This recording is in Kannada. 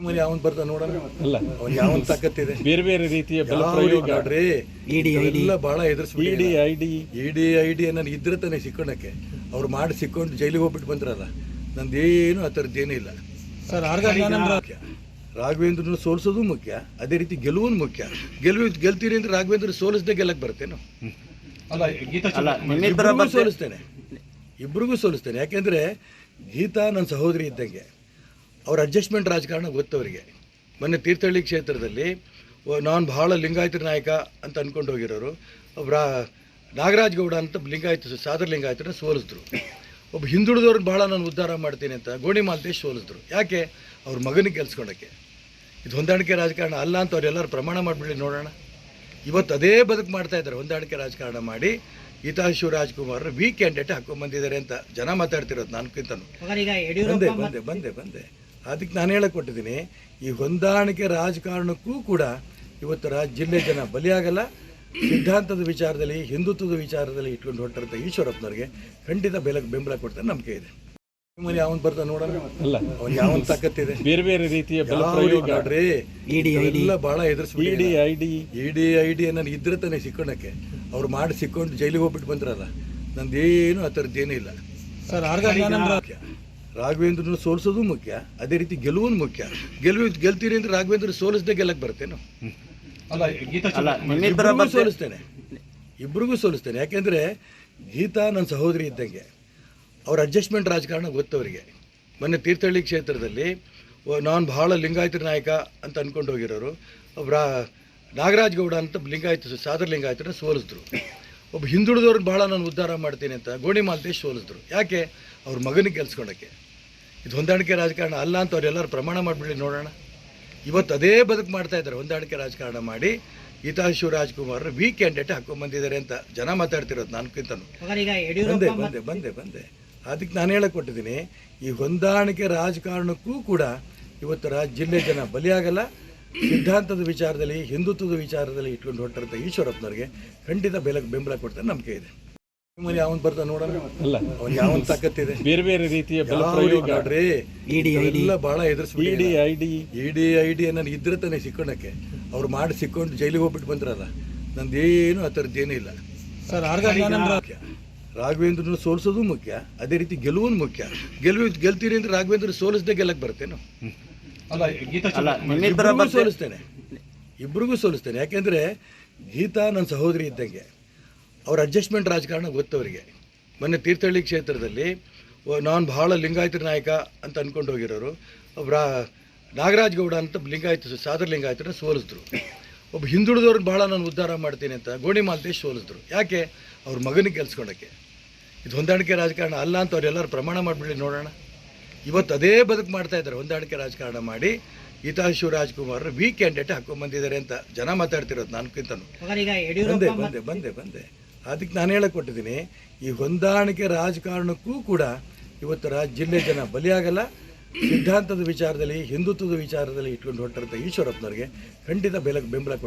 ಮನೆ ಅವನ್ ಬರ್ತಾನೆ ನೋಡೋಣ ಅಲ್ಲ ಅವನ್ ಯಾವನ್ ತಾಕತ್ತಿದೆ ಬೇರೆ ಬೇರೆ ರೀತಿಯ ಬಲ ಪ್ರಯೋಗ ನೋಡ್ರಿ ಎಲ್ಲ ಬಹಳ ಎದುರಿಸ್ಬಿಡಿ ಇಡಿ ಐಡಿ ನನಗೆ ಇದ್ರೆ ತಾನೇ ಸಿಕ್ಕೊಂಡಕ್ಕೆ ಅವ್ರು ಮಾಡಿ ಸಿಕ್ಕೊಂಡು ಜೈಲಿಗೆ ಹೋಗ್ಬಿಟ್ಟು ಬಂದ್ರಲ್ಲ ನಂದೇನು ಆ ಥರದ್ದೇನೂ ಇಲ್ಲ ಸರ್ ಮುಖ್ಯ ರಾಘವೇಂದ್ರನ ಸೋಲಿಸೋದು ಮುಖ್ಯ, ಅದೇ ರೀತಿ ಗೆಲುವು ಮುಖ್ಯ. ಗೆಲ್ತೀರಿ ಅಂದ್ರೆ ರಾಘವೇಂದ್ರ ಸೋಲಿಸದೆ ಗೆಲ್ಲಕ್ಕೆ ಬರ್ತೇನು? ಇಬ್ಬರಿಗೂ ಸೋಲಿಸ್ತೇನೆ. ಯಾಕೆಂದ್ರೆ ಗೀತಾ ನನ್ನ ಸಹೋದರಿ ಇದ್ದಂಗೆ, ಅವ್ರ ಅಡ್ಜಸ್ಟ್ಮೆಂಟ್ ರಾಜಕಾರಣ ಗೊತ್ತವರಿಗೆ. ಮೊನ್ನೆ ತೀರ್ಥಹಳ್ಳಿ ಕ್ಷೇತ್ರದಲ್ಲಿ ನಾನು ಭಾಳ ಲಿಂಗಾಯತರ ನಾಯಕ ಅಂತ ಅಂದ್ಕೊಂಡು ಹೋಗಿರೋರು ನಾಗರಾಜ್ ಗೌಡ ಅಂತ ಲಿಂಗಾಯತ ಸಾದರ ಲಿಂಗಾಯತರನ್ನ ಸೋಲಿಸಿದ್ರು. ಒಬ್ಬ ಹಿಂದುಳಿದವ್ರನ್ನ ಭಾಳ ನಾನು ಉದ್ಧಾರ ಮಾಡ್ತೀನಿ ಅಂತ ಗೋಣಿ ಮಾಲ್ತೇಶ್ ಸೋಲಿಸಿದ್ರು. ಯಾಕೆ? ಅವ್ರ ಮಗನಿಗೆ ಗೆಲ್ಸ್ಕೊಳಕ್ಕೆ. ಇದು ಹೊಂದಾಣಿಕೆ ರಾಜಕಾರಣ ಅಲ್ಲ ಅಂತ ಅವರೆಲ್ಲರೂ ಪ್ರಮಾಣ ಮಾಡಿಬಿಡಿ ನೋಡೋಣ. ಇವತ್ತು ಅದೇ ಬದುಕು ಮಾಡ್ತಾ ಇದ್ದಾರೆ. ಹೊಂದಾಣಿಕೆ ರಾಜಕಾರಣ ಮಾಡಿ ಗೀತಾ ಶಿವರಾಜ್ಕುಮಾರ್ ವೀಕ್ ಕ್ಯಾಂಡಿಡೇಟ್ ಹಾಕೊಂಡ್ಬಂದಿದ್ದಾರೆ ಅಂತ ಜನ ಮಾತಾಡ್ತಿರೋದು ನಾನ್ಕಿಂತನೂ. ಬಂದೆ ಅದಕ್ಕೆ ನಾನು ಹೇಳಕ್ಕೆ ಕೊಟ್ಟಿದ್ದೀನಿ, ಈ ಹೊಂದಾಣಿಕೆ ರಾಜಕಾರಣಕ್ಕೂ ಕೂಡ ಇವತ್ತು ಜಿಲ್ಲೆ ಜನ ಬಲಿಯಾಗಲ್ಲ. ಸಿದ್ಧಾಂತದ ವಿಚಾರದಲ್ಲಿ, ಹಿಂದುತ್ವದ ವಿಚಾರದಲ್ಲಿ ಇಟ್ಕೊಂಡು ಹೊರಟಿರುತ್ತೆ ಈಶ್ವರಪ್ಪನವ್ರಿಗೆ ಖಂಡಿತ ಬೆಂಬಲ ಕೊಡ್ತಾರೆ, ನಂಬಿಕೆ ಇದೆ. ಮನೆ ಅವನ್ ಬರ್ತಾನೆ ನೋಡೋಣ, ಅಲ್ಲ ಅವನ್ ಯಾವನ್ ತಾಕತ್ತಿದೆ. ಬೇರೆ ಬೇರೆ ರೀತಿಯ ಬಲ ಪ್ರಯೋಗ ನೋಡ್ರಿ ಎಲ್ಲ ಬಹಳ ಎದುರಿಸ್ಬಿಡಿ ಇಡಿ ಐಡಿ ನನಗೆ ಇದ್ರೆ ತಾನೇ ಸಿಕ್ಕೊಂಡಕ್ಕೆ ಅವ್ರು ಮಾಡಿ ಸಿಕ್ಕೊಂಡು ಜೈಲಿಗೆ ಹೋಗ್ಬಿಟ್ಟು ಬಂದ್ರಲ್ಲ ನಂದೇನು ಆ ಥರದ್ದೇನೂ ಇಲ್ಲ. ರಾಘವೇಂದ್ರನ ಸೋಲಿಸೋದು ಮುಖ್ಯ, ಅದೇ ರೀತಿ ಗೆಲುವು ಮುಖ್ಯ. ಗೆಲ್ತೀರಿ ಅಂದ್ರೆ ರಾಘವೇಂದ್ರ ಸೋಲಿಸದೆ ಗೆಲ್ಲಕ್ಕೆ ಬರ್ತೇನು? ಇಬ್ಬರಿಗೂ ಸೋಲಿಸ್ತೇನೆ. ಯಾಕೆಂದ್ರೆ ಗೀತಾ ನನ್ನ ಸಹೋದರಿ ಇದ್ದಂಗೆ, ಅವ್ರ ಅಡ್ಜಸ್ಟ್ಮೆಂಟ್ ರಾಜಕಾರಣ ಗೊತ್ತವರಿಗೆ. ಮೊನ್ನೆ ತೀರ್ಥಹಳ್ಳಿ ಕ್ಷೇತ್ರದಲ್ಲಿ ನಾನು ಭಾಳ ಲಿಂಗಾಯತರ ನಾಯಕ ಅಂತ ಅಂದ್ಕೊಂಡು ಹೋಗಿರೋರು ನಾಗರಾಜ್ ಗೌಡ ಅಂತ ಸಾದರ ಲಿಂಗಾಯತರನ್ನ ಸೋಲಿಸಿದ್ರು. ಒಬ್ಬ ಹಿಂದುಳಿದವ್ರನ್ನ ಭಾಳ ನಾನು ಉದ್ಧಾರ ಮಾಡ್ತೀನಿ ಅಂತ ಗೋಣಿ ಮಾಲ್ತೇಶ್ ಸೋಲಿಸಿದ್ರು. ಯಾಕೆ? ಅವ್ರ ಮಗನಿಗೆ ಗೆಲ್ಸ್ಕೊಳಕ್ಕೆ. ಇದು ಹೊಂದಾಣಿಕೆ ರಾಜಕಾರಣ ಅಲ್ಲ ಅಂತ ಅವರೆಲ್ಲರೂ ಪ್ರಮಾಣ ಮಾಡಿಬಿಡಿ ನೋಡೋಣ. ಇವತ್ತು ಅದೇ ಬದುಕು ಮಾಡ್ತಾ ಇದ್ದಾರೆ. ಹೊಂದಾಣಿಕೆ ರಾಜಕಾರಣ ಮಾಡಿ ಗೀತಾ ಶಿವರಾಜ್ಕುಮಾರ್ ವೀಕ್ ಕ್ಯಾಂಡಿಡೇಟ್ ಹಾಕೊಂಡ್ಬಂದಿದ್ದಾರೆ ಅಂತ ಜನ ಮಾತಾಡ್ತಿರೋದು ನಾನ್ಕಿಂತನೂ. ಬಂದೆ ಅದಕ್ಕೆ ನಾನು ಹೇಳಕ್ಕೆ ಕೊಟ್ಟಿದ್ದೀನಿ, ಈ ಹೊಂದಾಣಿಕೆ ರಾಜಕಾರಣಕ್ಕೂ ಕೂಡ ಇವತ್ತು ಜಿಲ್ಲೆ ಜನ ಬಲಿಯಾಗಲ್ಲ. ಸಿದ್ಧಾಂತದ ವಿಚಾರದಲ್ಲಿ, ಹಿಂದುತ್ವದ ವಿಚಾರದಲ್ಲಿ ಇಟ್ಕೊಂಡು ಹೊರಟಿರುತ್ತೆ ಈಶ್ವರಪ್ಪನವ್ರಿಗೆ ಖಂಡಿತ ಬೆಂಬಲ ಕೊಡ್ತಾರೆ, ನಂಬಿಕೆ ಇದೆ. ಮನೆ ಅವನ್ ಬರ್ತಾನೆ ನೋಡೋಣ, ಅಲ್ಲ ಅವನ್ ಯಾವನ್ ತಾಕತ್ತಿದೆ. ಬೇರೆ ಬೇರೆ ರೀತಿಯ ಬಲ ಪ್ರಯೋಗ ನೋಡ್ರಿ ಎಲ್ಲ ಬಹಳ ಎದುರಿಸ್ಬಿಡಿ ಇಡಿ ಐಡಿ ನನಗೆ ಇದ್ರೆ ತಾನೇ ಸಿಕ್ಕೊಂಡಕ್ಕೆ ಅವ್ರು ಮಾಡಿ ಸಿಕ್ಕೊಂಡು ಜೈಲಿಗೆ ಹೋಗ್ಬಿಟ್ಟು ಬಂದ್ರಲ್ಲ ನಂದೇನು ಆ ಥರದ್ದೇನೂ ಇಲ್ಲ. ರಾಘವೇಂದ್ರನ ಸೋಲಿಸೋದು ಮುಖ್ಯ, ಅದೇ ರೀತಿ ಗೆಲುವು ಮುಖ್ಯ. ಗೆಲ್ತೀರಿ ಅಂದ್ರೆ ರಾಘವೇಂದ್ರ ಸೋಲಿಸದೆ ಗೆಲ್ಲಕ್ಕೆ ಬರ್ತೇನು? ಇಬ್ಬರಿಗೂ ಸೋಲಿಸ್ತೇನೆ. ಯಾಕೆಂದ್ರೆ ಗೀತಾ ನನ್ನ ಸಹೋದರಿ ಇದ್ದಂಗೆ, ಅವ್ರ ಅಡ್ಜಸ್ಟ್ಮೆಂಟ್ ರಾಜಕಾರಣ ಗೊತ್ತವರಿಗೆ. ಮೊನ್ನೆ ತೀರ್ಥಹಳ್ಳಿ ಕ್ಷೇತ್ರದಲ್ಲಿ ನಾನು ಭಾಳ ಲಿಂಗಾಯತರ ನಾಯಕ ಅಂತ ಅಂದ್ಕೊಂಡು ಹೋಗಿರೋರು ನಾಗರಾಜ್ ಗೌಡ ಅಂತ ಸಾದರ ಲಿಂಗಾಯತರನ್ನ ಸೋಲಿಸಿದ್ರು. ಒಬ್ಬ ಹಿಂದುಳಿದವ್ರನ್ನ ಭಾಳ ನಾನು ಉದ್ಧಾರ ಮಾಡ್ತೀನಿ ಅಂತ ಗೋಣಿ ಮಾಲ್ತೇಶ್ ಸೋಲಿಸಿದ್ರು. ಯಾಕೆ? ಅವ್ರ ಮಗನಿಗೆ ಗೆಲ್ಸ್ಕೊಳಕ್ಕೆ. ಇದು ಹೊಂದಾಣಿಕೆ ರಾಜಕಾರಣ ಅಲ್ಲ ಅಂತ ಅವರೆಲ್ಲರೂ ಪ್ರಮಾಣ ಮಾಡಿಬಿಡಿ ನೋಡೋಣ. ಇವತ್ತು ಅದೇ ಬದುಕು ಮಾಡ್ತಾ ಇದ್ದಾರೆ. ಹೊಂದಾಣಿಕೆ ರಾಜಕಾರಣ ಮಾಡಿ ಗೀತಾ ಶಿವರಾಜ್ಕುಮಾರ್ ವೀಕ್ ಕ್ಯಾಂಡಿಡೇಟ್ ಹಾಕೊಂಡ್ಬಂದಿದ್ದಾರೆ ಅಂತ ಜನ ಮಾತಾಡ್ತಿರೋದು ನಾನ್ಕಿಂತನೂ. ಬಂದೆ ಅದಕ್ಕೆ ನಾನು ಹೇಳಕ್ಕೆ ಕೊಟ್ಟಿದ್ದೀನಿ, ಈ ಹೊಂದಾಣಿಕೆ ರಾಜಕಾರಣಕ್ಕೂ ಕೂಡ ಇವತ್ತು ಜಿಲ್ಲೆ ಜನ ಬಲಿಯಾಗಲ್ಲ. ಸಿದ್ಧಾಂತದ ವಿಚಾರದಲ್ಲಿ, ಹಿಂದುತ್ವದ ವಿಚಾರದಲ್ಲಿ ಇಟ್ಕೊಂಡು ಹೊರಟಿರುತ್ತೆ ಈಶ್ವರಪ್ಪನವ್ರಿಗೆ ಖಂಡಿತ ಬೆಂಬಲ ಕೊಡ್ತಾರೆ.